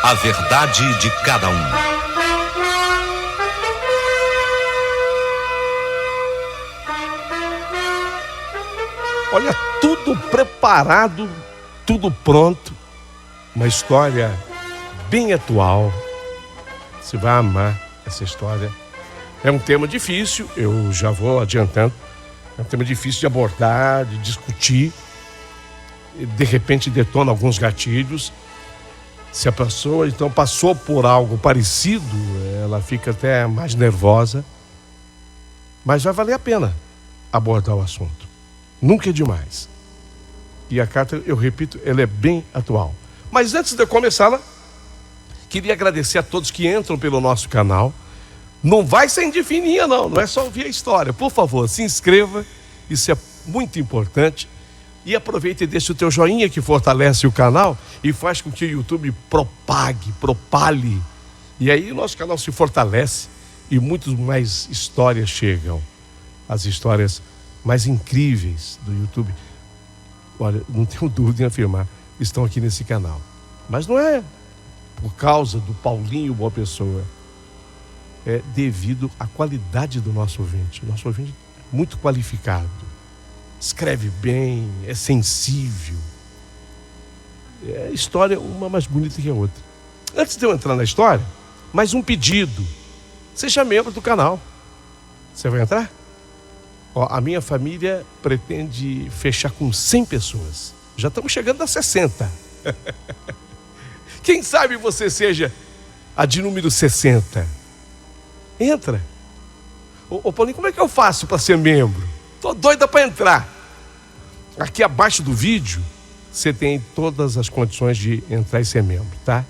A verdade de cada um. Olha, tudo preparado, tudo pronto. Uma história bem atual. Você vai amar essa história. É um tema difícil, eu já vou adiantando. É um tema difícil de abordar, de discutir. De repente detona alguns gatilhos. Se a pessoa então passou por algo parecido, ela fica até mais nervosa. Mas vai valer a pena abordar o assunto. Nunca é demais. E a carta, eu repito, ela é bem atual. Mas antes de eu começá-la, queria agradecer a todos que entram pelo nosso canal. Não vai sem de fininha, não é só ouvir a história. Por favor, se inscreva, isso é muito importante. E aproveita e deixa o teu joinha que fortalece o canal e faz com que o YouTube propale. E aí o nosso canal se fortalece e muitas mais histórias chegam. As histórias mais incríveis do YouTube, olha, não tenho dúvida em afirmar, estão aqui nesse canal. Mas não é por causa do Paulinho Boa Pessoa. É devido à qualidade do nosso ouvinte. O nosso ouvinte é muito qualificado. Escreve bem, é sensível. É história uma mais bonita que a outra. Antes de eu entrar na história, mais um pedido. Seja membro do canal. Você vai entrar? Ó, a minha família pretende fechar com 100 pessoas. Já estamos chegando a 60. Quem sabe você seja a de número 60. Entra. Ô Paulinho, como é que eu faço para ser membro? Tô doida para entrar. Aqui abaixo do vídeo, você tem todas as condições de entrar e ser membro, tá?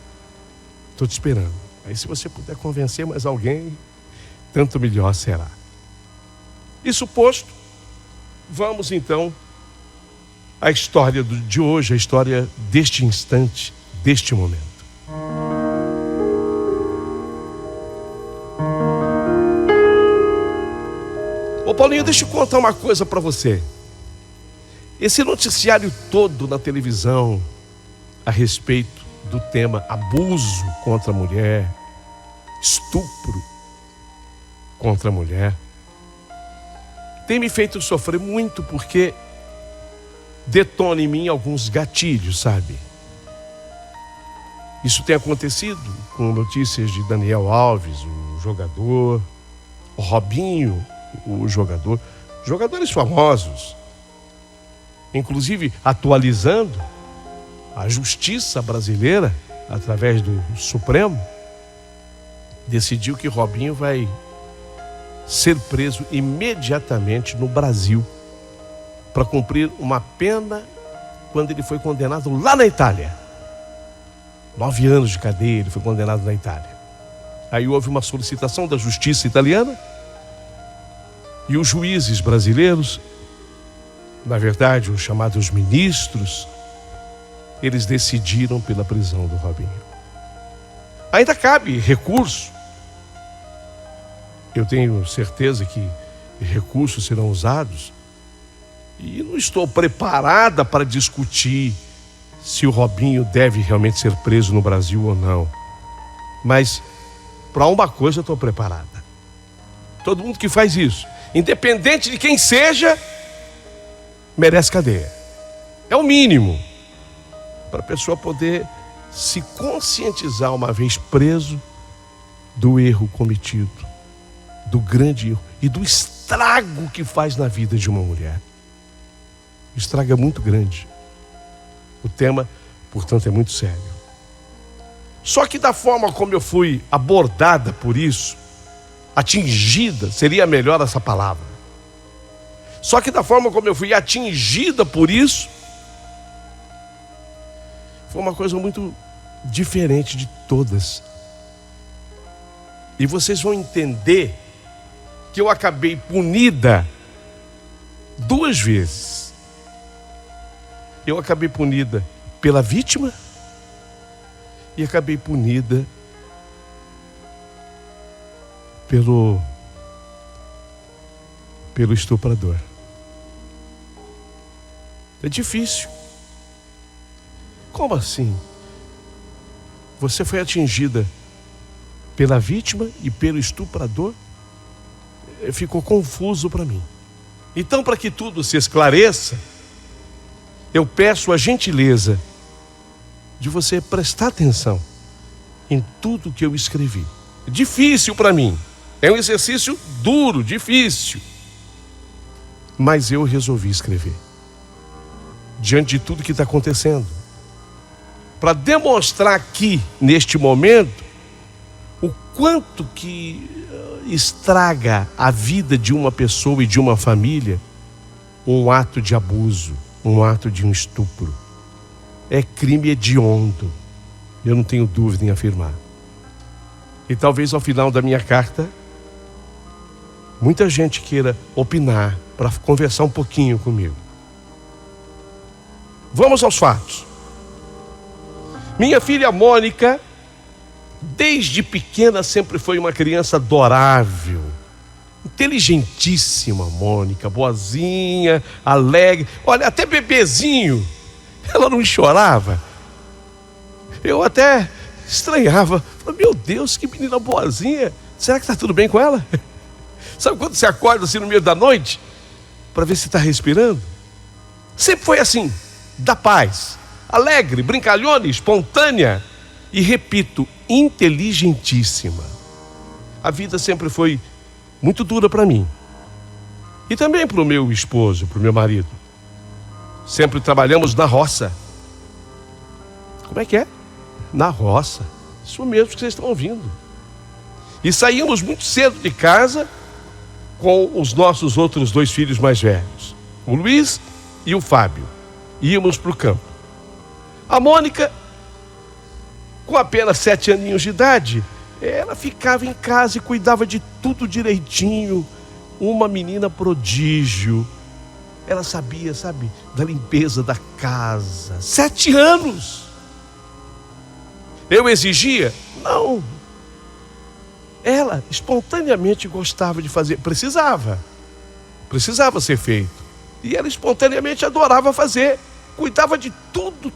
Tô te esperando. Aí se você puder convencer mais alguém, tanto melhor será. Isso posto, vamos então à história de hoje, a história deste instante, deste momento. Ô Paulinho, deixa eu contar uma coisa para você. Esse noticiário todo na televisão a respeito do tema abuso contra a mulher, estupro contra a mulher, tem me feito sofrer muito porque detona em mim alguns gatilhos, sabe? Isso tem acontecido com notícias de Daniel Alves, o jogador, o Robinho, o jogador, jogadores famosos, inclusive atualizando a justiça brasileira através do Supremo, decidiu que Robinho vai ser preso imediatamente no Brasil para cumprir uma pena quando ele foi condenado lá na Itália. 9 anos de cadeia, ele foi condenado na Itália. Aí houve uma solicitação da justiça italiana e os juízes brasileiros, na verdade, os chamados ministros, eles decidiram pela prisão do Robinho. Ainda cabe recurso. Eu tenho certeza que recursos serão usados e não estou preparada para discutir se o Robinho deve realmente ser preso no Brasil ou não. Mas para uma coisa eu estou preparada. Todo mundo que faz isso, independente de quem seja, merece cadeia. É o mínimo para a pessoa poder se conscientizar uma vez preso do erro cometido, do grande erro e do estrago que faz na vida de uma mulher. O estrago é muito grande. O tema, portanto, é muito sério. Só que da forma como eu fui abordada por isso, atingida, seria melhor essa palavra. Só que da forma como eu fui atingida por isso, foi uma coisa muito diferente de todas. E vocês vão entender que eu acabei punida 2 vezes. Eu acabei punida pela vítima e acabei punida pelo estuprador. É difícil. Como assim? Você foi atingida pela vítima e pelo estuprador? Ficou confuso para mim. Então, para que tudo se esclareça, eu peço a gentileza de você prestar atenção em tudo que eu escrevi. Difícil para mim, é um exercício duro, difícil, mas eu resolvi escrever diante de tudo que está acontecendo, para demonstrar aqui, neste momento, o quanto que estraga a vida de uma pessoa e de uma família um ato de abuso, um ato de um estupro. É crime hediondo, eu não tenho dúvida em afirmar. E talvez ao final da minha carta, muita gente queira opinar, para conversar um pouquinho comigo. Vamos aos fatos. Minha filha Mônica, desde pequena, sempre foi uma criança adorável, inteligentíssima. Mônica, boazinha, alegre. Olha, até bebezinho, ela não chorava. Eu até estranhava. Falei, meu Deus, que menina boazinha. Será que está tudo bem com ela? Sabe quando você acorda assim no meio da noite, para ver se está respirando? Sempre foi assim, da paz, alegre, brincalhona, espontânea e, repito, inteligentíssima. A vida sempre foi muito dura para mim e também para o meu esposo, para o meu marido. Sempre trabalhamos na roça. Como é que é? Na roça. Isso mesmo que vocês estão ouvindo. E saímos muito cedo de casa com os nossos outros 2 filhos mais velhos, o Luiz e o Fábio. Íamos para o campo. A Mônica, com apenas 7 aninhos de idade, ela ficava em casa e cuidava de tudo direitinho. Uma menina prodígio. Ela sabia, sabe, da limpeza da casa. 7 anos. Eu exigia? Não. Ela espontaneamente gostava de fazer. Precisava ser feito. E ela espontaneamente adorava fazer. Cuidava de tudo,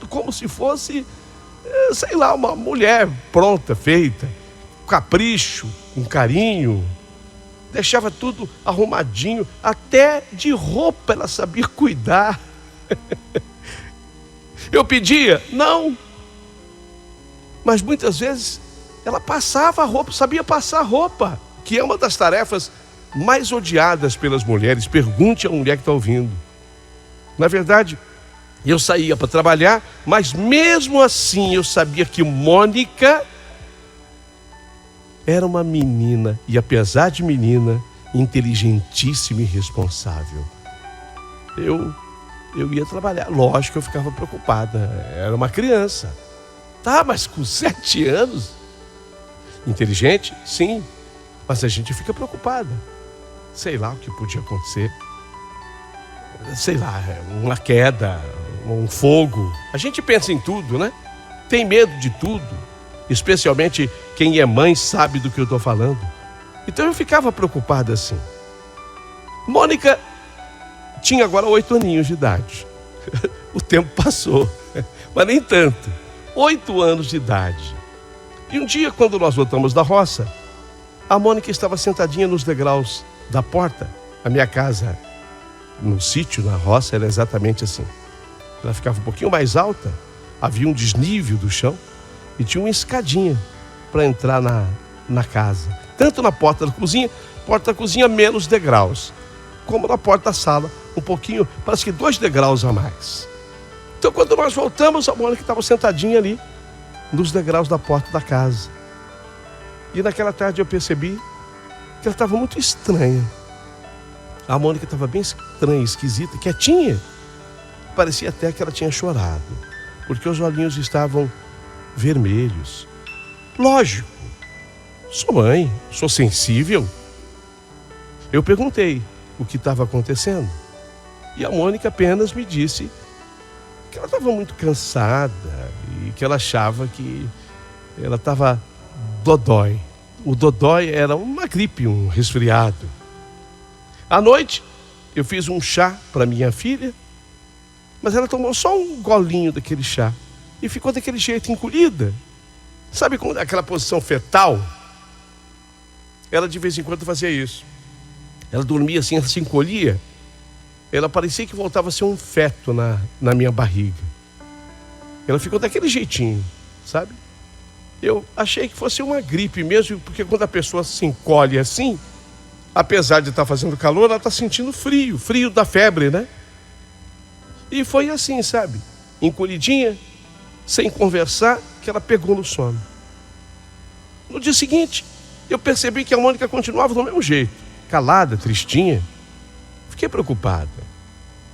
como se fosse, sei lá, uma mulher pronta, feita. Capricho, um carinho. Deixava tudo arrumadinho. Até de roupa ela sabia cuidar. Eu pedia? Não. Mas muitas vezes ela passava a roupa, sabia passar a roupa, que é uma das tarefas mais odiadas pelas mulheres. Pergunte à mulher que está ouvindo. Na verdade, eu saía para trabalhar, mas mesmo assim eu sabia que Mônica era uma menina, e apesar de menina, inteligentíssima e responsável. Eu ia trabalhar, lógico que eu ficava preocupada, era uma criança. Tá, mas com 7 anos? Inteligente? Sim, mas a gente fica preocupada. Sei lá o que podia acontecer. Sei lá, uma queda, um fogo. A gente pensa em tudo, né? Tem medo de tudo. Especialmente quem é mãe sabe do que eu estou falando. Então eu ficava preocupada assim. Mônica tinha agora 8 aninhos de idade. O tempo passou, mas nem tanto. 8 anos de idade. E um dia, quando nós voltamos da roça, a Mônica estava sentadinha nos degraus da porta. A minha casa, no sítio, na roça, era exatamente assim. Ela ficava um pouquinho mais alta, havia um desnível do chão e tinha uma escadinha para entrar na casa. Tanto na porta da cozinha menos degraus, como na porta da sala, um pouquinho, parece que 2 degraus a mais. Então, quando nós voltamos, a Mônica estava sentadinha ali, nos degraus da porta da casa. E naquela tarde eu percebi que ela estava muito estranha. A Mônica estava bem estranha, esquisita, quietinha. Parecia até que ela tinha chorado, porque os olhinhos estavam vermelhos. Lógico, sou mãe, sou sensível. Eu perguntei o que estava acontecendo. E a Mônica apenas me disse que ela estava muito cansada e que ela achava que ela estava dodói. O dodói era uma gripe, um resfriado. À noite, eu fiz um chá para minha filha Mas ela tomou só um golinho daquele chá e ficou daquele jeito, encolhida. Sabe como aquela posição fetal? Ela de vez em quando fazia isso. Ela dormia assim, ela se encolhia. Ela parecia que voltava a ser um feto na minha barriga. Ela ficou daquele jeitinho, sabe? Eu achei que fosse uma gripe mesmo, porque quando a pessoa se encolhe assim, apesar de estar fazendo calor, ela está sentindo frio, frio da febre, né? E foi assim, sabe? Encolhidinha, sem conversar, que ela pegou no sono. No dia seguinte, eu percebi que a Mônica continuava do mesmo jeito, calada, tristinha. Fiquei preocupado.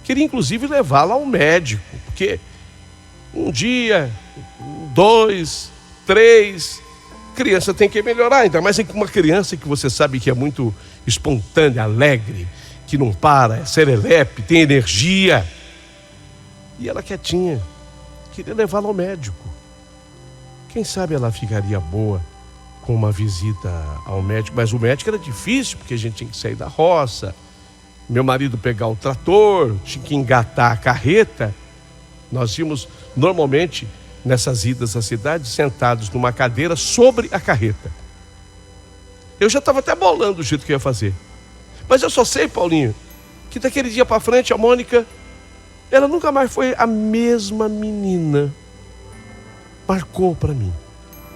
Queria inclusive levá-la ao médico, porque um dia, 2, 3, criança tem que melhorar, ainda mais uma criança que você sabe que é muito espontânea, alegre, que não para, é serelepe, tem energia. E ela quietinha, queria levá-la ao médico. Quem sabe ela ficaria boa com uma visita ao médico, mas o médico era difícil, porque a gente tinha que sair da roça, meu marido pegar o trator, tinha que engatar a carreta. Nós íamos normalmente nessas idas à cidade sentados numa cadeira sobre a carreta. Eu já estava até bolando o jeito que eu ia fazer. Mas eu só sei, Paulinho, que daquele dia para frente a Mônica, ela nunca mais foi a mesma menina. Marcou para mim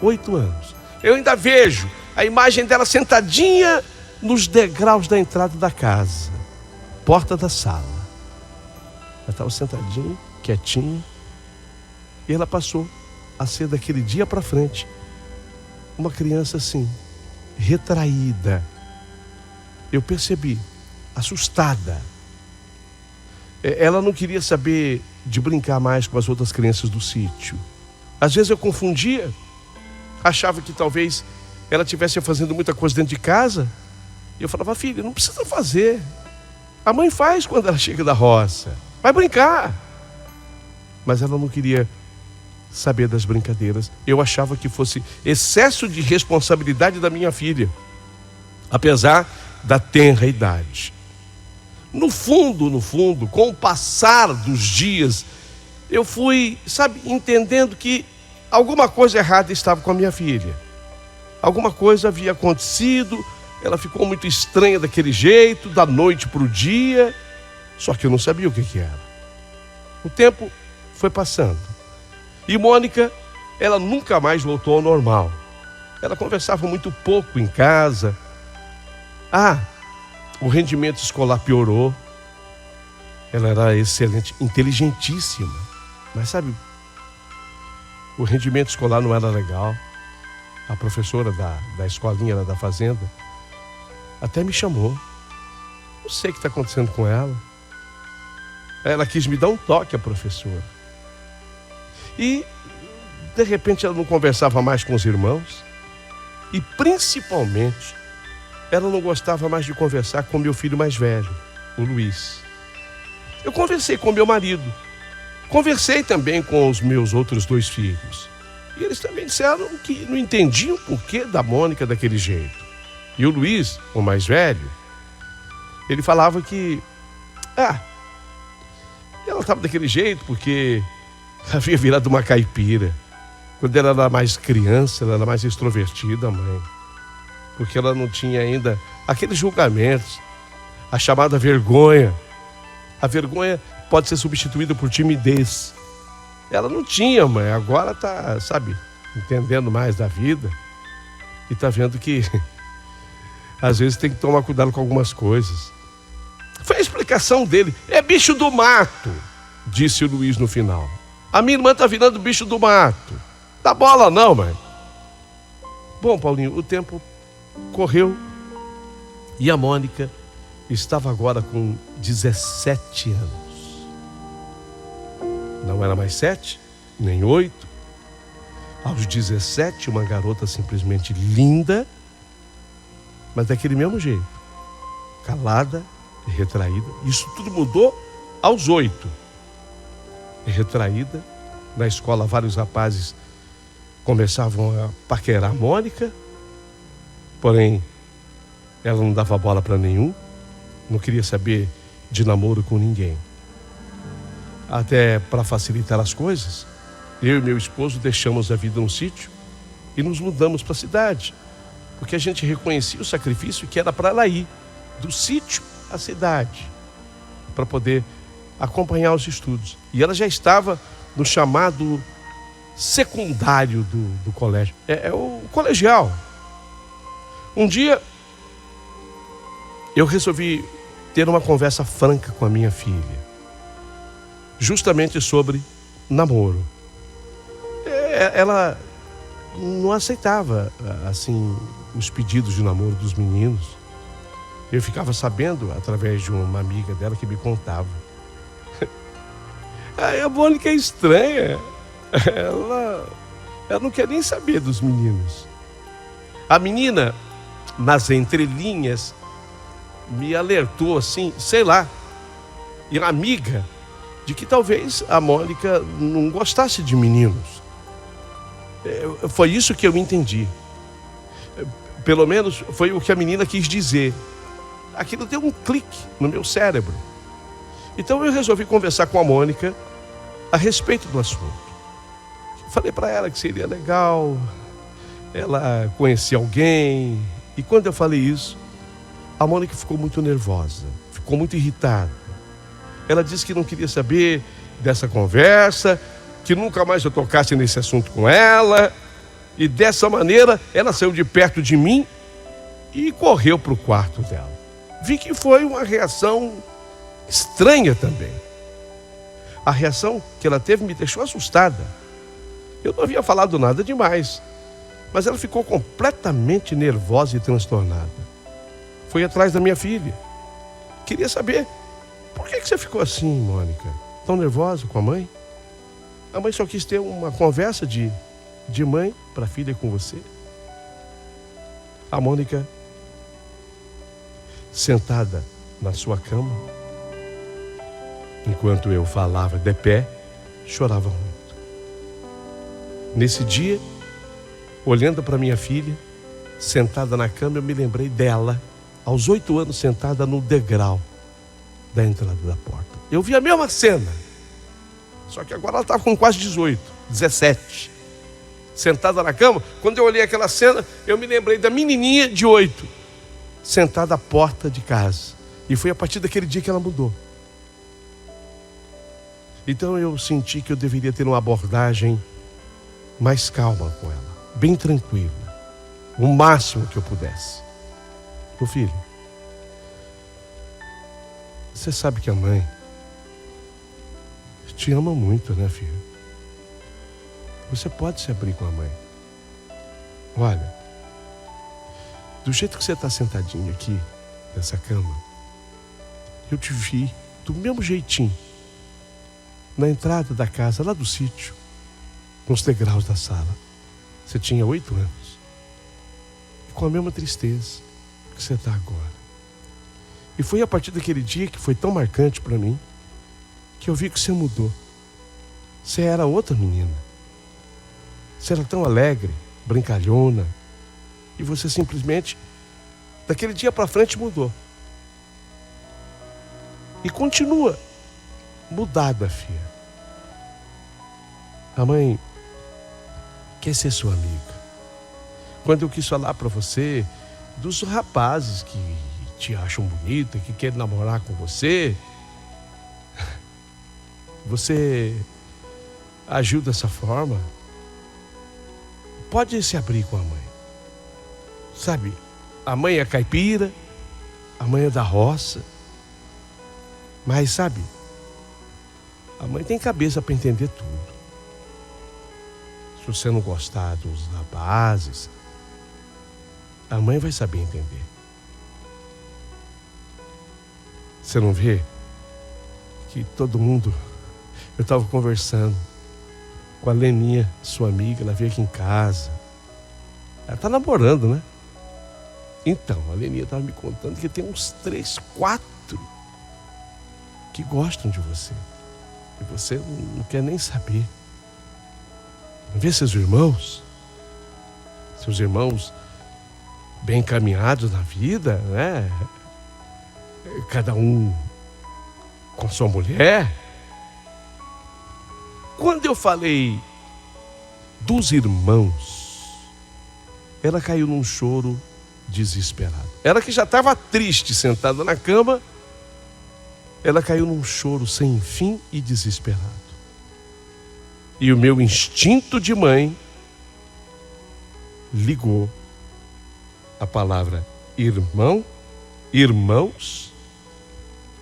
8 anos. Eu ainda vejo a imagem dela sentadinha nos degraus da entrada da casa, porta da sala. Ela estava sentadinha, quietinha, e ela passou a ser daquele dia para frente uma criança assim, retraída. Eu percebi, assustada. Ela não queria saber de brincar mais com as outras crianças do sítio. Às vezes eu confundia, achava que talvez ela estivesse fazendo muita coisa dentro de casa. E eu falava, filha, não precisa fazer. A mãe faz quando ela chega da roça. Vai brincar. Mas ela não queria saber das brincadeiras. Eu achava que fosse excesso de responsabilidade da minha filha, apesar da tenra idade. No fundo, com o passar dos dias, eu fui, entendendo que alguma coisa errada estava com a minha filha. Alguma coisa havia acontecido, ela ficou muito estranha daquele jeito, da noite para o dia, só que eu não sabia o que era. O tempo foi passando. E Mônica, ela nunca mais voltou ao normal. Ela conversava muito pouco em casa. O rendimento escolar piorou. Ela era excelente, inteligentíssima. Mas o rendimento escolar não era legal. A professora da escolinha lá da fazenda até me chamou. Não sei o que está acontecendo com ela. Ela quis me dar um toque, a professora. E, de repente, ela não conversava mais com os irmãos. E, principalmente, ela não gostava mais de conversar com meu filho mais velho, o Luiz. Eu conversei com meu marido. Conversei também com os meus outros 2 filhos. E eles também disseram que não entendiam o porquê da Mônica daquele jeito. E o Luiz, o mais velho, ele falava que ela estava daquele jeito porque havia virado uma caipira. Quando ela era mais criança, ela era mais extrovertida, mãe. Porque ela não tinha ainda aqueles julgamentos, a chamada vergonha. A vergonha pode ser substituída por timidez. Ela não tinha, mãe. Agora está, entendendo mais da vida. E está vendo que às vezes tem que tomar cuidado com algumas coisas. Foi a explicação dele. É bicho do mato, disse o Luiz no final. A minha irmã está virando bicho do mato. Dá bola não, mãe. Bom, Paulinho, o tempo correu e a Mônica estava agora com 17 anos. Não era mais 7, nem 8. Aos 17, uma garota simplesmente linda, mas daquele mesmo jeito, calada e retraída. Isso tudo mudou aos 8. Retraída. Na escola, vários rapazes começavam a paquerar a Mônica, porém, ela não dava bola para nenhum, não queria saber de namoro com ninguém. até para facilitar as coisas, eu e meu esposo deixamos a vida no sítio e nos mudamos para a cidade, porque a gente reconhecia o sacrifício que era para ela ir do sítio à cidade, para poder acompanhar os estudos. E ela já estava no chamado secundário do colégio, é o colegial. Um dia, eu resolvi ter uma conversa franca com a minha filha, justamente sobre namoro. Ela não aceitava, assim, os pedidos de namoro dos meninos. Eu ficava sabendo através de uma amiga dela que me contava. Aí a Mônica é estranha. Ela não quer nem saber dos meninos. A menina, nas entrelinhas, me alertou assim, sei lá, e uma amiga, de que talvez a Mônica não gostasse de meninos. Foi isso que eu entendi. Pelo menos foi o que a menina quis dizer. Aquilo deu um clique no meu cérebro. Então eu resolvi conversar com a Mônica a respeito do assunto. Falei para ela que seria legal ela conhecer alguém. E quando eu falei isso, a Mônica ficou muito nervosa, ficou muito irritada. Ela disse que não queria saber dessa conversa, que nunca mais eu tocasse nesse assunto com ela. E dessa maneira, ela saiu de perto de mim e correu para o quarto dela. Vi que foi uma reação estranha também. A reação que ela teve me deixou assustada. Eu não havia falado nada demais, mas ela ficou completamente nervosa e transtornada. Foi atrás da minha filha. Queria saber, por que você ficou assim, Mônica? Tão nervosa com a mãe? A mãe só quis ter uma conversa de mãe para filha com você. A Mônica, sentada na sua cama, enquanto eu falava de pé, chorava muito. Nesse dia, olhando para minha filha, sentada na cama, eu me lembrei dela, aos 8 anos, sentada no degrau da entrada da porta. Eu vi a mesma cena, só que agora ela estava com quase 18, 17. Sentada na cama, quando eu olhei aquela cena, eu me lembrei da menininha de 8, sentada à porta de casa. E foi a partir daquele dia que ela mudou. Então eu senti que eu deveria ter uma abordagem mais calma com ela, bem tranquila, o máximo que eu pudesse. Meu filho, você sabe que a mãe te ama muito, né, filho? Você pode se abrir com a mãe. Olha, do jeito que você está sentadinho aqui, nessa cama, eu te vi do mesmo jeitinho, na entrada da casa, lá do sítio, nos degraus da sala. Você tinha 8 anos. E com a mesma tristeza que você está agora. E foi a partir daquele dia que foi tão marcante para mim, que eu vi que você mudou. Você era outra menina. Você era tão alegre, brincalhona. E você simplesmente, daquele dia para frente, mudou. E continua mudada, filha. A mãe quer ser sua amiga. Quando eu quis falar para você dos rapazes que te acham bonita, que querem namorar com você, você agiu dessa forma. Pode se abrir com a mãe. Sabe, a mãe é caipira, a mãe é da roça. Mas sabe, a mãe tem cabeça para entender tudo. Se você não gostar dos rapazes, a mãe vai saber entender. Você não vê que todo mundo... Eu estava conversando com a Leninha, sua amiga, ela veio aqui em casa. Ela está namorando, né? Então, a Leninha estava me contando que tem uns 3, 4 que gostam de você. E você não quer nem saber. Vê seus irmãos bem encaminhados na vida, né? Cada um com sua mulher. quando eu falei dos irmãos, ela caiu num choro desesperado. Ela que já estava triste, sentada na cama, ela caiu num choro sem fim e desesperado. E o meu instinto de mãe ligou a palavra irmão, irmãos,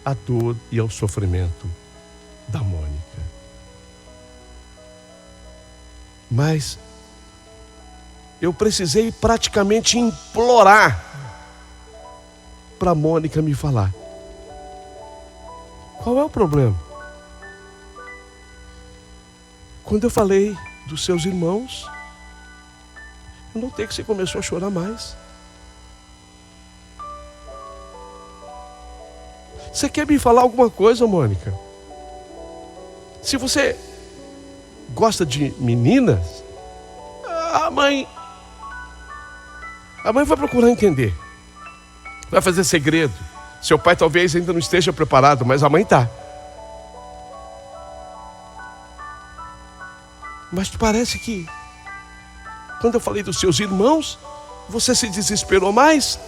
à dor e ao sofrimento da Mônica. Mas eu precisei praticamente implorar para a Mônica me falar. Qual é o problema? Quando eu falei dos seus irmãos, eu notei que você começou a chorar mais. Você quer me falar alguma coisa, Mônica? Se você gosta de meninas, a mãe vai procurar entender. Vai fazer segredo. Seu pai talvez ainda não esteja preparado, mas a mãe está. Mas parece que, quando eu falei dos seus irmãos, você se desesperou mais.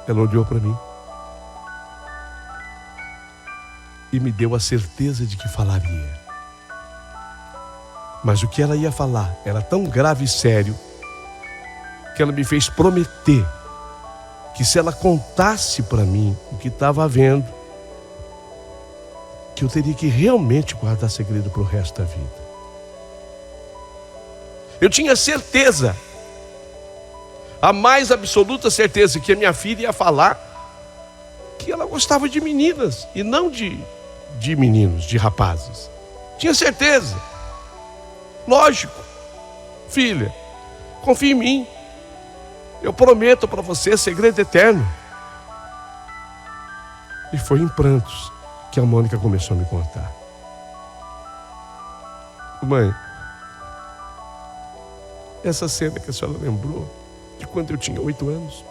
Ela olhou para mim e me deu a certeza de que falaria. Mas o que ela ia falar era tão grave e sério que ela me fez prometer que se ela contasse para mim o que estava vendo, que eu teria que realmente guardar segredo para o resto da vida. Eu tinha certeza, a mais absoluta certeza, que a minha filha ia falar que ela gostava de meninas e não de meninos, de rapazes. Tinha certeza. Lógico. Filha, confia em mim. Eu prometo para você segredo eterno. E foi em prantos que a Mônica começou a me contar. Mãe, essa cena que a senhora lembrou de quando eu tinha 8 anos,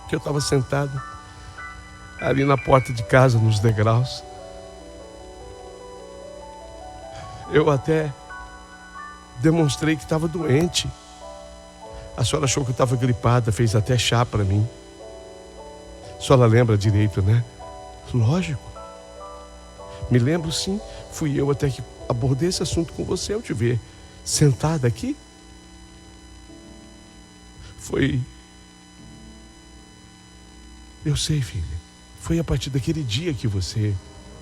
que eu estava sentado ali na porta de casa, nos degraus. Eu até demonstrei que estava doente. A senhora achou que eu estava gripada, fez até chá para mim. A senhora lembra direito, né? Lógico. Me lembro, sim. Fui eu até que abordei esse assunto com você ao te ver sentada aqui. Foi... Eu sei, filha. Foi a partir daquele dia que você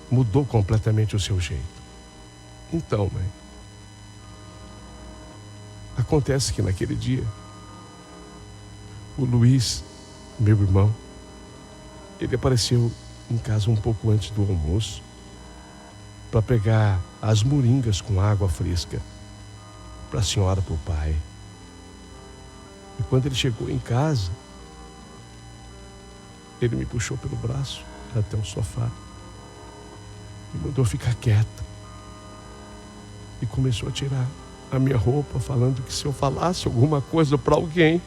mudou completamente o seu jeito. Então, mãe, acontece que naquele dia, o Luiz, meu irmão, ele apareceu em casa um pouco antes do almoço para pegar as moringas com água fresca para a senhora e para o pai. E quando ele chegou em casa, ele me puxou pelo braço até o sofá e mandou ficar quieta. E começou a tirar a minha roupa, falando que se eu falasse alguma coisa para alguém,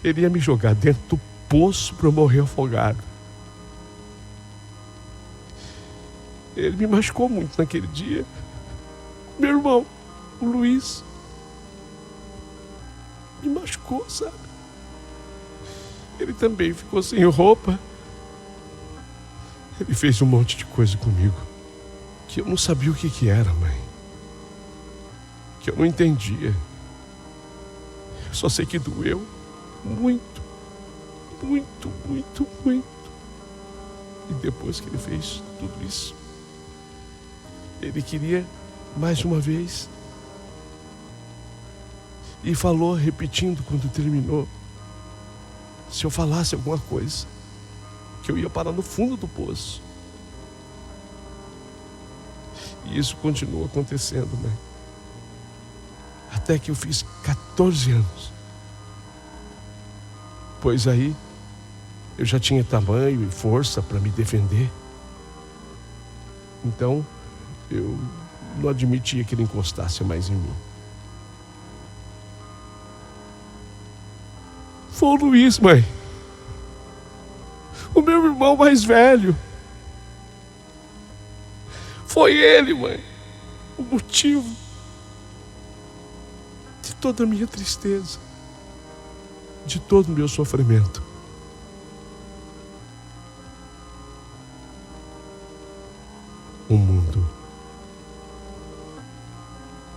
ele ia me jogar dentro do poço para eu morrer afogado. Ele me machucou muito naquele dia. Meu irmão, o Luiz, me machucou, sabe? Ele também ficou sem roupa. Ele fez um monte de coisa comigo que eu não sabia o que era, mãe. Que eu não entendia. Eu só sei que doeu muito, muito, muito, muito. E depois que ele fez tudo isso, ele queria mais uma vez. E falou, repetindo quando terminou, se eu falasse alguma coisa, que eu ia parar no fundo do poço. E isso continuou acontecendo, mãe. Até que eu fiz 14 anos. Pois aí, eu já tinha tamanho e força para me defender. Então, eu não admitia que ele encostasse mais em mim. Foi o Luiz, mãe. O meu meu irmão mais velho. Foi ele, mãe, o motivo de toda a minha tristeza, de todo o meu sofrimento.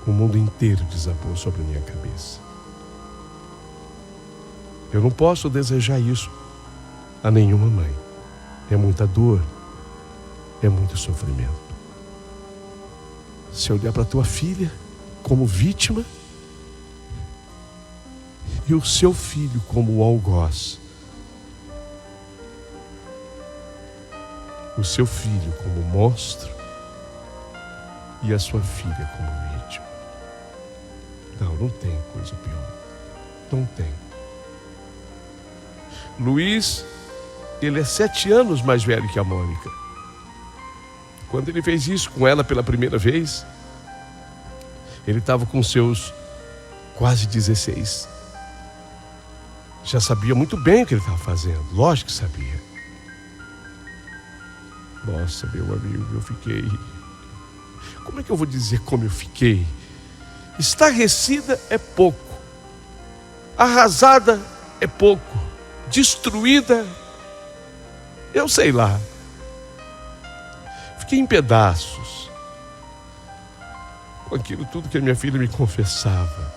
O mundo inteiro desabou sobre a minha cabeça. Eu não posso desejar isso a nenhuma mãe. É muita dor, é muito sofrimento. Se olhar para tua filha como vítima e o seu filho como o algoz, o seu filho como monstro e a sua filha como vítima. Não tem coisa pior. Não tem. Luiz, ele é 7 anos mais velho que a Mônica. Quando ele fez isso com ela pela primeira vez, ele estava com seus quase 16. Já sabia muito bem o que ele estava fazendo. Lógico que sabia. Nossa, meu amigo, eu fiquei... Como é que eu vou dizer como eu fiquei? Estarrecida é pouco. Arrasada é pouco. Destruída, eu sei lá. Fiquei em pedaços com aquilo tudo que a minha filha me confessava.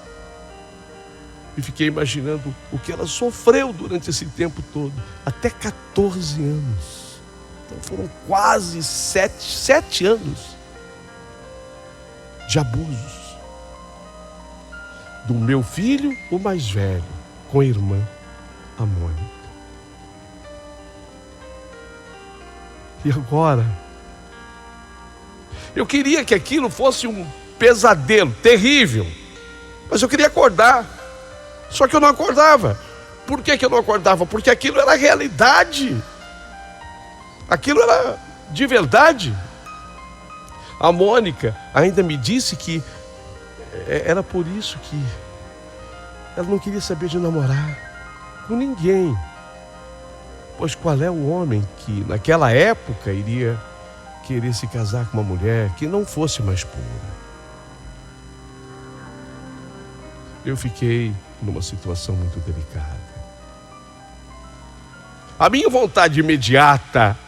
E fiquei imaginando o que ela sofreu durante esse tempo todo. Até 14 anos. Então foram quase 7 anos de abusos. Do meu filho, o mais velho, com a irmã, a Mônica. E agora? Eu queria que aquilo fosse um pesadelo terrível. Mas eu queria acordar. Só que eu não acordava. Por que eu não acordava? Porque aquilo era realidade. Aquilo era de verdade. A Mônica ainda me disse que era por isso que ela não queria saber de namorar com ninguém. Pois qual é o homem que naquela época iria querer se casar com uma mulher que não fosse mais pura? Eu fiquei numa situação muito delicada. A minha vontade imediata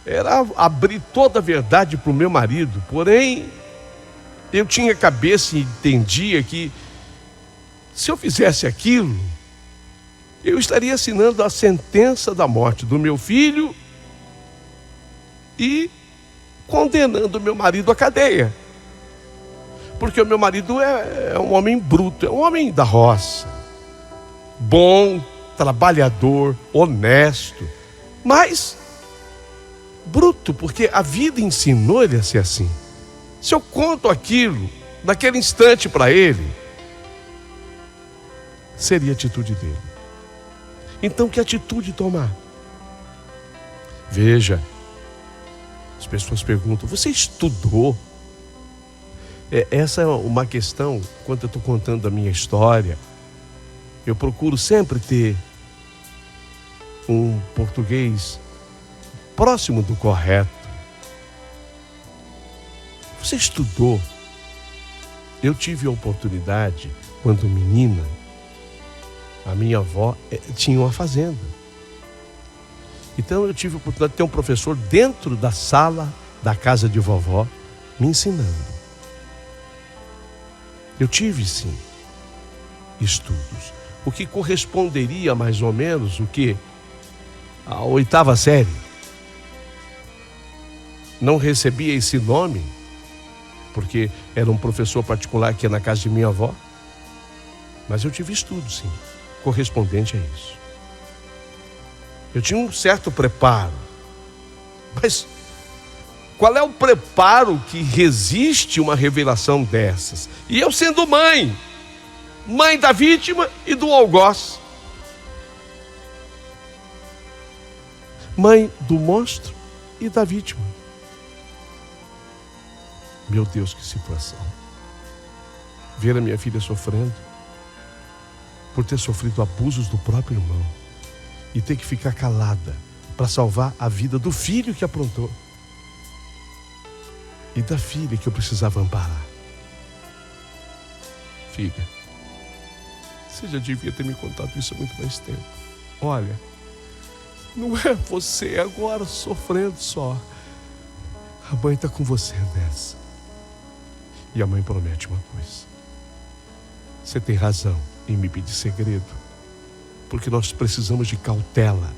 era abrir toda a verdade para o meu marido, porém eu tinha cabeça e entendia que se eu fizesse aquilo, eu estaria assinando a sentença da morte do meu filho e condenando o meu marido à cadeia. Porque o meu marido é um homem bruto, é um homem da roça, bom, trabalhador, honesto, mas bruto, porque a vida ensinou ele a ser assim. Se eu conto aquilo naquele instante para ele, seria a atitude dele. Então, que atitude tomar? Veja, as pessoas perguntam: você estudou? Essa é uma questão. Quando eu estou contando a minha história, eu procuro sempre ter um português próximo do correto. Você estudou? Eu tive a oportunidade, quando menina, a minha avó tinha uma fazenda. Então eu tive a oportunidade de ter um professor dentro da sala da casa de vovó me ensinando. Eu tive sim estudos, o que corresponderia mais ou menos o que? A 8ª série. Não recebia esse nome porque era um professor particular que ia na casa de minha avó, mas eu tive estudo sim, correspondente a isso. Eu tinha um certo preparo, mas qual é o preparo que resiste uma revelação dessas? E eu sendo mãe da vítima e do algoz, mãe do monstro e da vítima. Meu Deus, que situação. Ver a minha filha sofrendo por ter sofrido abusos do próprio irmão e ter que ficar calada para salvar a vida do filho que aprontou e da filha que eu precisava amparar. Filha, você já devia ter me contado isso há muito mais tempo. Olha, não é você agora sofrendo só. A mãe está com você nessa. E a mãe promete uma coisa. Você tem razão em me pedir segredo, porque nós precisamos de cautela.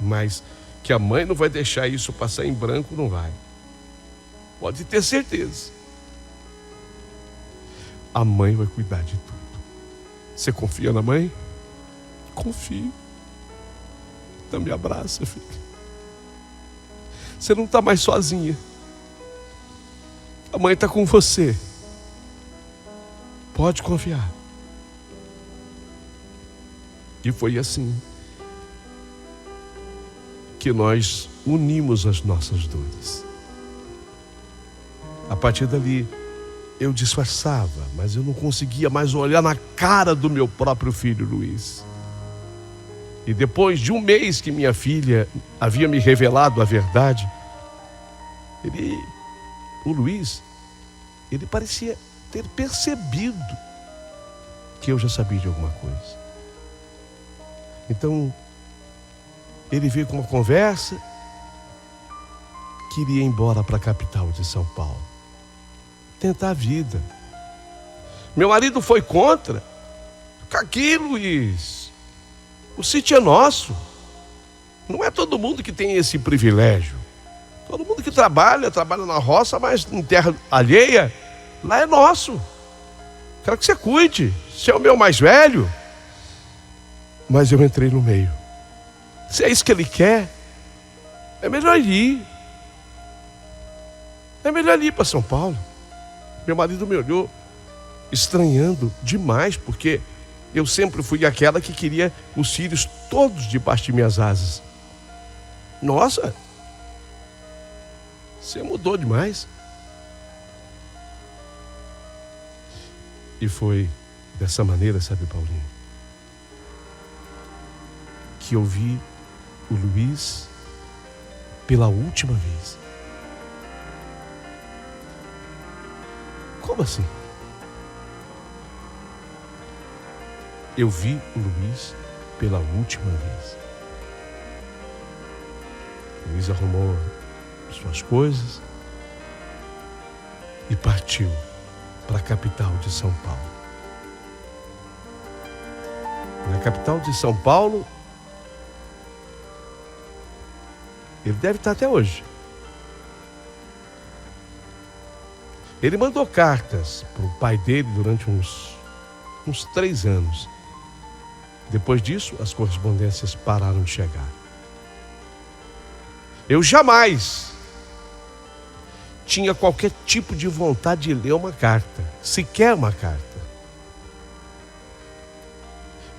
Mas que a mãe não vai deixar isso passar em branco, não vai. Pode ter certeza. A mãe vai cuidar de tudo. Você confia na mãe? Confio. Então me abraça, filha. Você não está mais sozinha. A mãe está com você. Pode confiar. E foi assim que nós unimos as nossas dores. A partir dali, eu disfarçava, mas eu não conseguia mais olhar na cara do meu próprio filho Luiz. E depois de um mês que minha filha havia me revelado a verdade, o Luiz, ele parecia ter percebido que eu já sabia de alguma coisa. Então, ele veio com uma conversa, queria ir embora para a capital de São Paulo, tentar a vida. Meu marido foi contra. Fica aqui, Luiz. O sítio é nosso. Não é todo mundo que tem esse privilégio. Todo mundo que trabalha na roça, mas em terra alheia, lá é nosso. Quero que você cuide. Você é o meu mais velho. Mas eu entrei no meio. Se é isso que ele quer, é melhor ir. É melhor ir para São Paulo. Meu marido me olhou estranhando demais, porque eu sempre fui aquela que queria os filhos todos debaixo de minhas asas. Nossa, você mudou demais. E foi dessa maneira, sabe, Paulinho, que eu vi o Luiz pela última vez. Como assim? Eu vi o Luiz pela última vez. O Luiz arrumou suas coisas e partiu para a capital de São Paulo. Na capital de São Paulo, ele deve estar até hoje. Ele mandou cartas para o pai dele durante uns 3 anos. Depois disso, as correspondências pararam de chegar. Eu jamais tinha qualquer tipo de vontade de ler uma carta, sequer uma carta.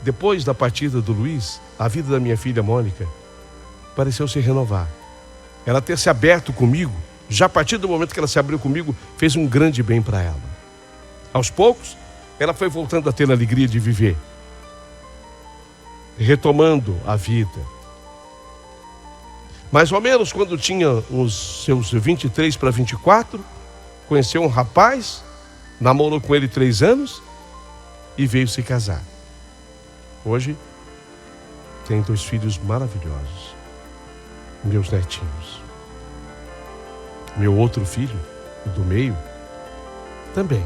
Depois da partida do Luiz, a vida da minha filha Mônica pareceu se renovar. Ela ter se aberto comigo, já a partir do momento que ela se abriu comigo, fez um grande bem para ela. Aos poucos, ela foi voltando a ter a alegria de viver, retomando a vida. Mais ou menos quando tinha os seus 23 para 24, conheceu um rapaz, namorou com ele 3 anos e veio se casar. Hoje tem 2 filhos maravilhosos, meus netinhos. Meu outro filho, o do meio, também.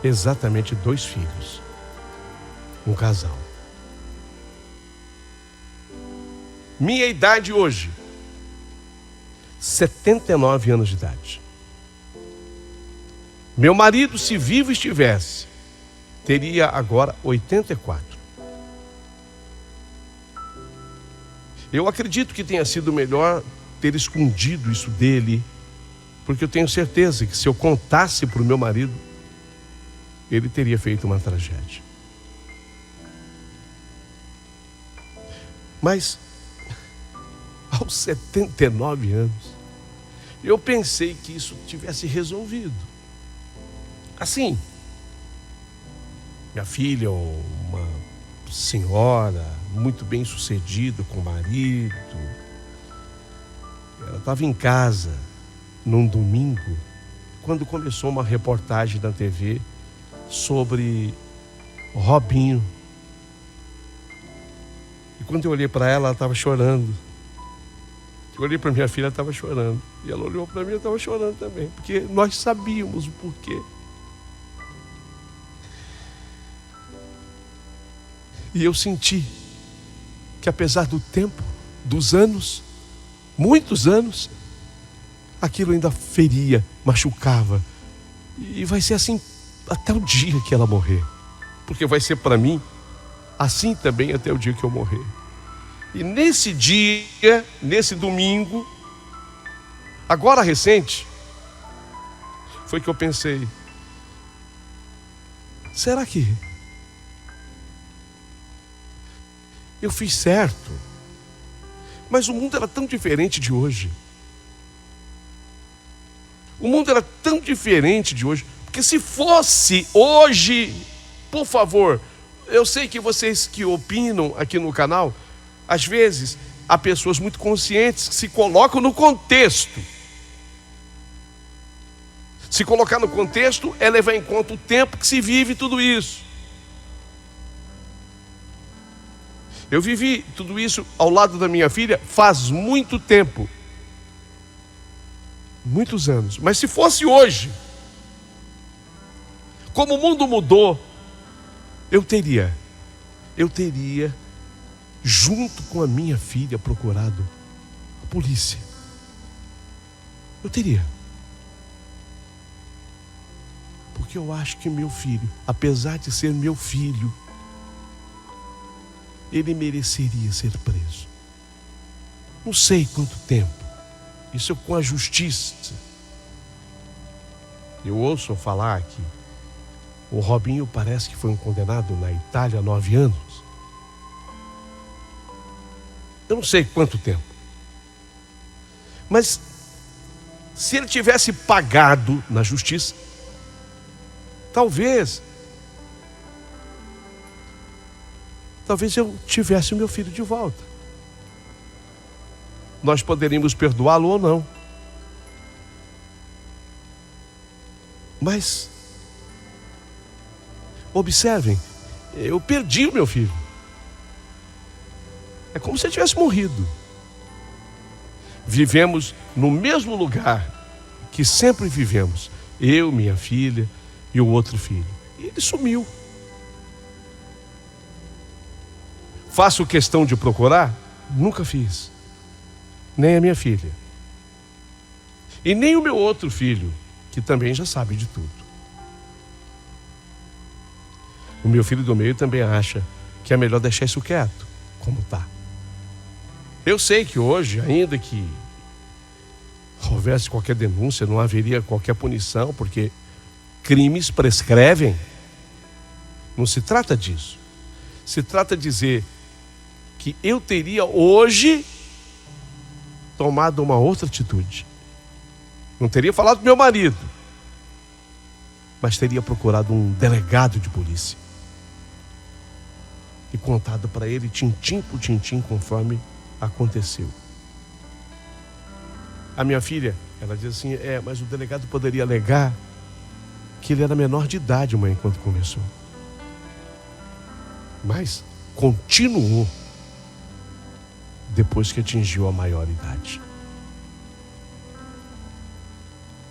Exatamente 2 filhos. Um casal. Minha idade hoje, 79 anos de idade. Meu marido, se vivo estivesse, teria agora 84. Eu acredito que tenha sido melhor ter escondido isso dele, porque eu tenho certeza que se eu contasse para o meu marido, ele teria feito uma tragédia. Mas, aos 79 anos, eu pensei que isso tivesse resolvido. Assim, minha filha ou uma senhora, muito bem sucedida com o marido. Ela estava em casa num domingo, quando começou uma reportagem na TV sobre Robinho. E quando eu olhei para ela, ela estava chorando. Eu olhei para minha filha, ela estava chorando. E ela olhou para mim, eu estava chorando também, porque nós sabíamos o porquê. E eu senti que, apesar do tempo, dos anos, muitos anos, aquilo ainda feria, machucava. E vai ser assim até o dia que ela morrer. Porque vai ser para mim assim também até o dia que eu morrer. E nesse dia, nesse domingo, agora recente, foi que eu pensei: será que eu fiz certo? Mas o mundo era tão diferente de hoje. O mundo era tão diferente de hoje. Porque se fosse hoje, por favor, eu sei que vocês que opinam aqui no canal, às vezes há pessoas muito conscientes que se colocam no contexto. Se colocar no contexto é levar em conta o tempo que se vive tudo isso. Eu vivi tudo isso ao lado da minha filha faz muito tempo. Muitos anos. Mas se fosse hoje, como o mundo mudou, eu teria, junto com a minha filha, procurado a polícia. Eu teria. Porque eu acho que meu filho, apesar de ser meu filho, ele mereceria ser preso. Não sei quanto tempo. Isso é com a justiça. Eu ouço falar que o Robinho parece que foi um condenado na Itália há 9 anos. Eu não sei quanto tempo. Mas se ele tivesse pagado na justiça, talvez eu tivesse o meu filho de volta. Nós poderíamos perdoá-lo ou não. Mas observem, eu perdi o meu filho. É como se ele tivesse morrido. Vivemos no mesmo lugar que sempre vivemos. Eu, minha filha e o outro filho. E ele sumiu. Faço questão de procurar? Nunca fiz. Nem a minha filha. E nem o meu outro filho, que também já sabe de tudo. O meu filho do meio também acha que é melhor deixar isso quieto, como está. Eu sei que hoje, ainda que houvesse qualquer denúncia, não haveria qualquer punição, porque crimes prescrevem. Não se trata disso. Se trata de dizer que eu teria hoje tomado uma outra atitude. Não teria falado com meu marido, mas teria procurado um delegado de polícia e contado para ele tintim por tintim conforme aconteceu. A minha filha, ela diz assim: mas o delegado poderia alegar que ele era menor de idade, mãe, quando começou. Mas continuou depois que atingiu a maioridade.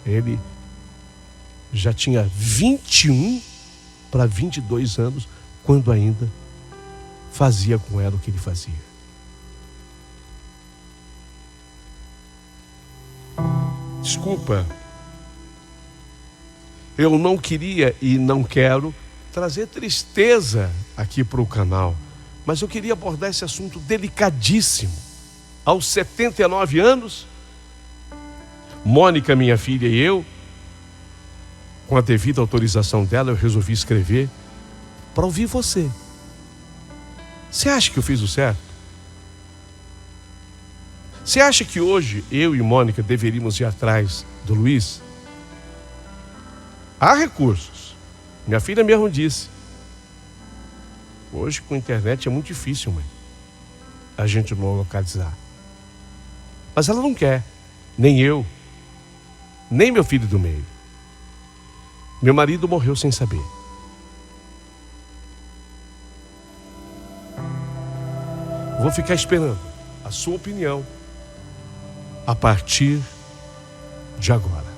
Ele já tinha 21 para 22 anos quando ainda fazia com ela o que ele fazia. Desculpa, eu não queria e não quero trazer tristeza aqui para o canal, mas eu queria abordar esse assunto delicadíssimo. Aos 79 anos, Mônica, minha filha, e eu, com a devida autorização dela, eu resolvi escrever para ouvir você. Você acha que eu fiz o certo? Você acha que hoje eu e Mônica deveríamos ir atrás do Luiz? Há recursos. Minha filha mesmo disse: Hoje com a internet é muito difícil, mãe, a gente não localizar. Mas ela não quer, nem eu, nem meu filho do meio. Meu marido morreu sem saber. Vou ficar esperando a sua opinião a partir de agora.